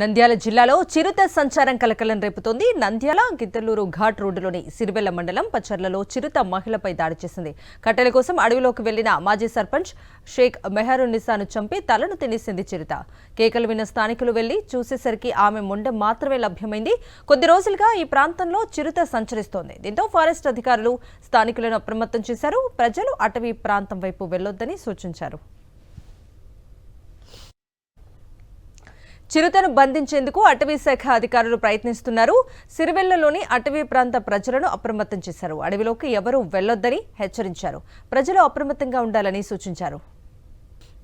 నంద్యాల జిల్లాలో చిరుత సంచారం కలకలం రేపుతోంది. నంద్యాల గిద్దలూరు ఘాట్ రోడ్డులోని సిరివెల్ల మండలం పచ్చర్లలో చిరుత మహిళపై దాడి చేసింది. కట్టెల కోసం అడవిలోకి వెళ్లిన మాజీ సర్పంచ్ షేక్ మెహరున్నిసాను చంపి తలను తినేసింది చిరుత. కేకలు విన్న స్థానికులు వెళ్లి చూసేసరికి ఆమె మొండెం మాత్రమే లభ్యమైంది. కొద్ది రోజులుగా ఈ ప్రాంతంలో చిరుత సంచరిస్తోంది. దీంతో ఫారెస్ట్ అధికారులు స్థానికులను అప్రమత్తం చేశారు. ప్రజలు అటవీ ప్రాంతం వైపు వెళ్లొద్దని సూచించారు. చిరుతను బంధించేందుకు అటవీ శాఖ అధికారులు ప్రయత్నిస్తున్నారు. సిరివెల్లలోని అటవీ ప్రాంత ప్రజలను అప్రమత్తం చేశారు. అడవిలోకి ఎవరూ వెళ్లొద్దని హెచ్చరించారు. ప్రజలు అప్రమత్తంగా ఉండాలని సూచించారు.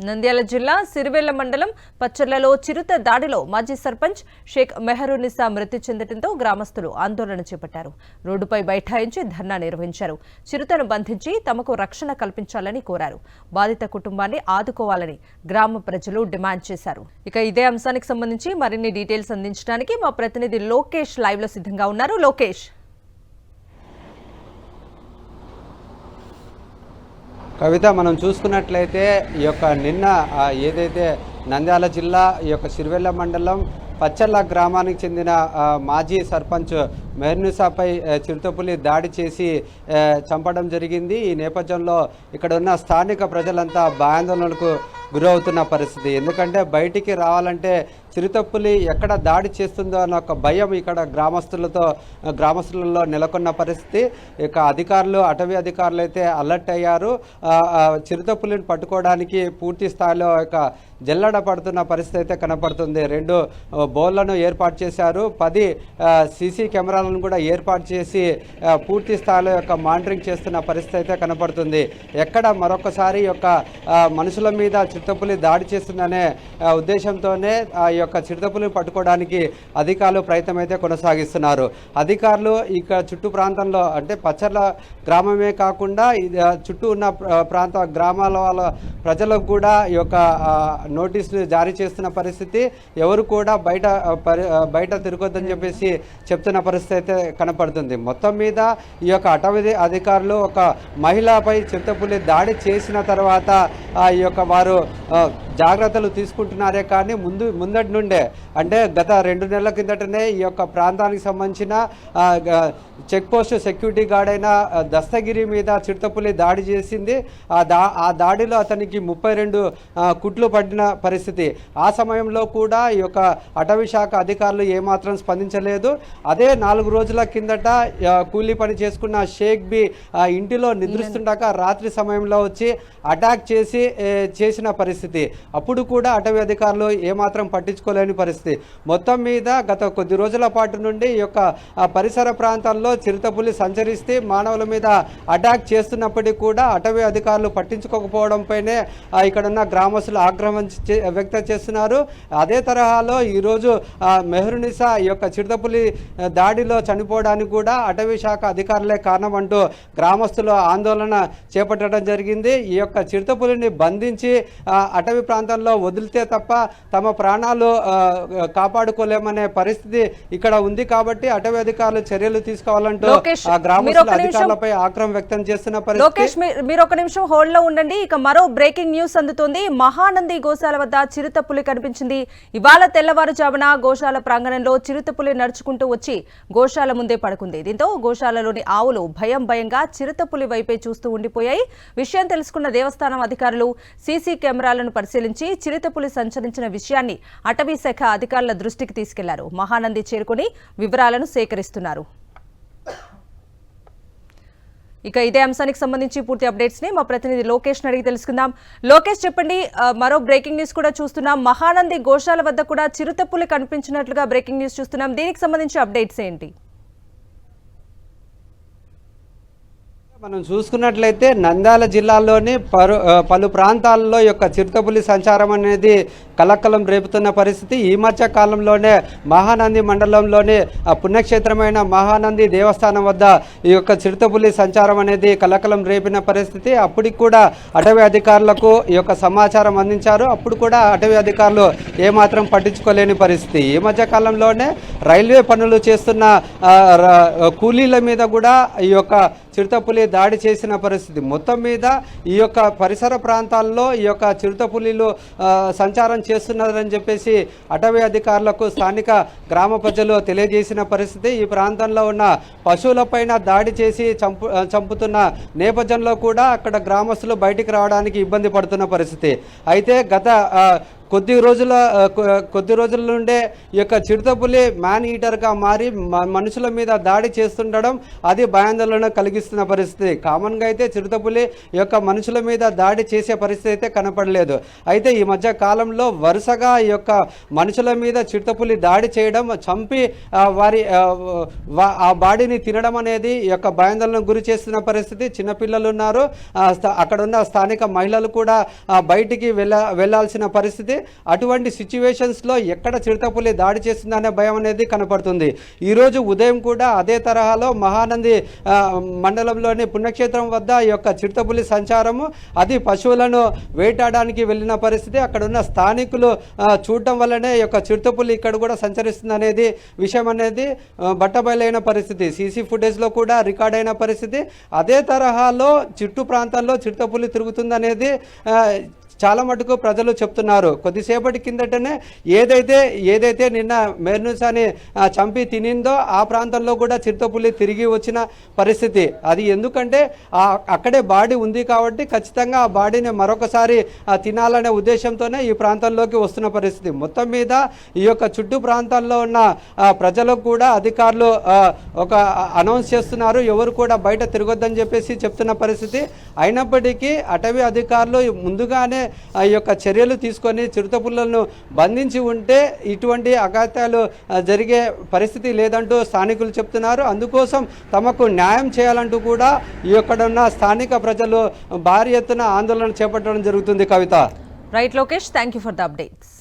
నంద్యాల జిల్లా సిరివెల్ల మండలం పచ్చర్లలో చిరుత దాడిలో మాజీ సర్పంచ్ షేక్ మెహరున్నిసా మృతి చెందడంతో గ్రామస్తులు ఆందోళన చేపట్టారు. రోడ్డుపై బైఠాయించి ధర్నా నిర్వహించారు. చిరుతను బంధించి తమకు రక్షణ కల్పించాలని కోరారు. బాధిత కుటుంబాన్ని ఆదుకోవాలని గ్రామ ప్రజలు డిమాండ్ చేశారు. ఇక ఇదే అంశానికి సంబంధించి మరిన్ని డీటెయిల్స్ అందించడానికి మా ప్రతినిధి లోకేష్ లైవ్ లో సిద్ధంగా ఉన్నారు. లోకేష్, కవిత, మనం చూసుకున్నట్లయితే ఈ యొక్క నిన్న ఏదైతే నంద్యాల జిల్లా ఈ యొక్క సిరివెల్ల మండలం పచ్చర్ల గ్రామానికి చెందిన మాజీ సర్పంచ్ మెహరున్నిసాపై చిరుతపులి దాడి చేసి చంపడం జరిగింది. ఈ నేపథ్యంలో ఇక్కడ ఉన్న స్థానిక ప్రజలంతా భయాందోళనలకు గురవుతున్న పరిస్థితి. ఎందుకంటే బయటికి రావాలంటే చిరుతపులి ఎక్కడ దాడి చేస్తుందో అన్న ఒక భయం ఇక్కడ గ్రామస్తులలో నెలకొన్న పరిస్థితి. ఇక అధికారులు, అటవీ అధికారులు అయితే అలర్ట్ అయ్యారు. చిరుతపులిని పట్టుకోవడానికి పూర్తి స్థాయిలో ఇక జల్లడ పడుతున్న పరిస్థితి అయితే కనపడుతుంది. 2 బోర్లను ఏర్పాటు చేశారు. 10 సీసీ కెమెరాలను కూడా ఏర్పాటు చేసి పూర్తి స్థాయిలో యొక్క మానిటరింగ్ చేస్తున్న పరిస్థితి అయితే కనపడుతుంది. ఎక్కడ మరొకసారి యొక్క మనుషుల మీద చిరుతపులి దాడి చేస్తుందనే ఉద్దేశంతోనే ఈ యొక్క చిరుతపులిని పట్టుకోవడానికి అధికారులు ప్రయత్నం అయితే కొనసాగిస్తున్నారు. అధికారులు ఇక చుట్టూ ప్రాంతంలో అంటే పచ్చర్ల గ్రామమే కాకుండా చుట్టూ ఉన్న ప్రాంత గ్రామాల వాళ్ళ ప్రజలకు కూడా ఈ యొక్క నోటీసులు జారీ చేస్తున్న పరిస్థితి. ఎవరు కూడా బయట తిరగొద్దని చెప్పేసి చెప్తున్న పరిస్థితి అయితే కనపడుతుంది. మొత్తం మీద ఈ యొక్క అటవీ అధికారులు ఒక మహిళపై చిరుతపులి దాడి చేసిన తర్వాత ఈ యొక్క వారు జాగ్రత్తలు తీసుకుంటున్నారే కానీ ముందటి నుండే అంటే గత 2 నెలల కిందటనే ఈ యొక్క ప్రాంతానికి సంబంధించిన చెక్ పోస్ట్ సెక్యూరిటీ గార్డ్ అయిన దస్తగిరి మీద చిరుతపులి దాడి చేసింది. ఆ దాడిలో అతనికి 32 కుట్లు పడిన పరిస్థితి. ఆ సమయంలో కూడా ఈ యొక్క అటవీ శాఖ అధికారులు ఏమాత్రం స్పందించలేదు. అదే 4 రోజుల కిందట కూలీ పని చేసుకున్న షేక్ బి ఇంటిలో నిద్రిస్తుండగా రాత్రి సమయంలో వచ్చి అటాక్ చేసిన పరిస్థితి. అప్పుడు కూడా అటవీ అధికారులు ఏమాత్రం పట్టించుకోలేని పరిస్థితి. మొత్తం మీద గత కొద్ది రోజుల పాటు నుండి ఈ యొక్క పరిసర ప్రాంతాల్లో చిరుతపులి సంచరిస్తే మానవుల మీద అటాక్ చేస్తున్నప్పటికీ కూడా అటవీ అధికారులు పట్టించుకోకపోవడంపైనే ఇక్కడ ఉన్న గ్రామస్తులు ఆగ్రహం వ్యక్తం చేస్తున్నారు. అదే తరహాలో ఈరోజు మెహరున్నిసా ఈ యొక్క చిరుతపులి దాడిలో చనిపోవడానికి కూడా అటవీ శాఖ అధికారులే కారణం అంటూ గ్రామస్తులు ఆందోళన చేపట్టడం జరిగింది. ఈ యొక్క చిరుతపులిని బంధించి అటవీ ప్రాంతంలో వదిలితే తప్ప తమ ప్రాణాలు కాపాడుకోలేమనే పరిస్థితి ఇక్కడ ఉంది. కాబట్టి అటవీ అధికారులు చర్యలు తీసుకోవాలంటూ గ్రామస్తుల అధికారులపై ఆగ్రహం వ్యక్తం చేస్తున్న పరిస్థితి. మీరు ఒక నిమిషం హోల్డ్ లో ఉండండి. ఇక మరో బ్రేకింగ్ న్యూస్ అందుతోంది. మహానంది గోశాల వద్ద చిరుతపులి కనిపించింది. ఇవాళ తెల్లవారుజామున గోశాల ప్రాంగణంలో చిరుతపులి నడుచుకుంటూ వచ్చి గోశాల ముందే పడుకుంది. దీంతో గోశాలలోని ఆవులు భయంగా చిరుతపులి వైపే చూస్తూ ఉండిపోయాయి. విషయం తెలుసుకున్న దేవస్థానం అధికారులు సీసీ కెమెరాలను పరిశీలించి చిరుతపులి సంచరించిన విషయాన్ని అటవీ శాఖ అధికారుల దృష్టికి తీసుకెళ్లారు. మహానంది చేరుకుని వివరాలను సేకరిస్తున్నారు. ఇక ఇదే అంశానికి సంబంధించి పూర్తి అప్డేట్స్ ని మా ప్రతినిధి లోకేష్ అడిగి తెలుసుకుందాం. లోకేష్, చెప్పండి, మరో బ్రేకింగ్ న్యూస్ కూడా చూస్తున్నాం. మహానంది గోశాల వద్ద కూడా చిరుతపులి కనిపించినట్లుగా బ్రేకింగ్ న్యూస్ చూస్తున్నాం. దీనికి సంబంధించి అప్డేట్స్ ఏంటి? మనం చూసుకున్నట్లయితే నంద్యాల జిల్లాలోని పలు ప్రాంతాల్లో యొక్క చిరుతపులి సంచారం అనేది కలకలం రేపుతున్న పరిస్థితి. ఈ మధ్య కాలంలోనే మహానంది మండలంలోని పుణ్యక్షేత్రమైన మహానంది దేవస్థానం వద్ద ఈ యొక్క చిరుతపులి సంచారం అనేది కలకలం రేపిన పరిస్థితి. అప్పటికి కూడా అటవీ అధికారులకు ఈ యొక్క సమాచారం అందించారు. అప్పుడు కూడా అటవీ అధికారులు ఏమాత్రం పట్టించుకోలేని పరిస్థితి. ఈ మధ్య కాలంలోనే రైల్వే పనులు చేస్తున్న కూలీల మీద కూడా ఈ యొక్క చిరుతపులి దాడి చేసిన పరిస్థితి. మొత్తం మీద ఈ యొక్క పరిసర ప్రాంతాల్లో ఈ యొక్క చిరుతపులిలు సంచారం చేస్తున్నారని చెప్పేసి అటవీ అధికారులకు స్థానిక గ్రామ ప్రజలు తెలియజేసిన పరిస్థితి. ఈ ప్రాంతంలో ఉన్న పశువులపైన దాడి చేసి చంపుతున్న నేపథ్యంలో కూడా అక్కడ గ్రామస్తులు బయటికి రావడానికి ఇబ్బంది పడుతున్న పరిస్థితి. అయితే గత కొద్ది రోజుల నుండే ఈ యొక్క చిరుతపులి మ్యాన్ ఈటర్గా మారి మనుషుల మీద దాడి చేస్తుండడం అది భయాందోళన కలిగిస్తున్న పరిస్థితి. కామన్గా అయితే చిరుతపులి ఈ యొక్క మనుషుల మీద దాడి చేసే పరిస్థితి అయితే కనపడలేదు. అయితే ఈ మధ్య కాలంలో వరుసగా ఈ యొక్క మనుషుల మీద చిరుతపులి దాడి చేయడం, చంపి ఆ బాడీని తినడం అనేది ఈ యొక్క భయాందోళనకు గురి చేస్తున్న పరిస్థితి. చిన్నపిల్లలు ఉన్నారు, అక్కడ ఉన్న స్థానిక మహిళలు కూడా బయటికి వెళ్ళాల్సిన పరిస్థితి. అటువంటి సిచ్యువేషన్స్లో ఎక్కడ చిరుతపులి దాడి చేస్తుందనే భయం అనేది కనపడుతుంది. ఈరోజు ఉదయం కూడా అదే తరహాలో మహానంది మండలంలోని పుణ్యక్షేత్రం వద్ద ఈ యొక్క చిరుతపులి సంచారము, అది పశువులను వేటాడడానికి వెళ్ళిన పరిస్థితి. అక్కడ ఉన్న స్థానికులు చూడటం వల్లనే ఈ యొక్క చిరుతపులి ఇక్కడ కూడా సంచరిస్తుంది అనేది విషయం అనేది బట్టబయలైన పరిస్థితి. సీసీ ఫుటేజ్లో కూడా రికార్డ్ అయిన పరిస్థితి. అదే తరహాలో చుట్టూ ప్రాంతాల్లో చిరుతపులి తిరుగుతుందనేది చాలా మటుకు ప్రజలు చెప్తున్నారు. కొద్దిసేపటి కిందటనే ఏదైతే నిన్న మెర్నుసాని చంపి తినిందో ఆ ప్రాంతంలో కూడా చిరుతపులి తిరిగి వచ్చిన పరిస్థితి. అది ఎందుకంటే అక్కడే బాడీ ఉంది కాబట్టి ఖచ్చితంగా ఆ బాడీని మరొకసారి తినాలనే ఉద్దేశంతోనే ఈ ప్రాంతంలోకి వస్తున్న పరిస్థితి. మొత్తం మీద ఈ యొక్క చుట్టూ ప్రాంతాల్లో ఉన్న ప్రజలకు కూడా అధికారులు ఒక అనౌన్స్ చేస్తున్నారు, ఎవరు కూడా బయట తిరగొద్దని చెప్పేసి చెప్తున్న పరిస్థితి. అయినప్పటికీ అటవీ అధికారులు ముందుగానే ఈ యొక్క చర్యలు తీసుకొని చిరుతపులులను బంధించి ఉంటే ఇటువంటి అఘాతాలు జరిగే పరిస్థితి లేదంటూ స్థానికులు చెప్తున్నారు. అందుకోసం తమకు న్యాయం చేయాలంటూ కూడా ఈ యొక్క ఉన్న స్థానిక ప్రజలు భారీ ఎత్తున ఆందోళన చేపట్టడం జరుగుతుంది. Kavitha. Right Lokesh, thank you for the updates.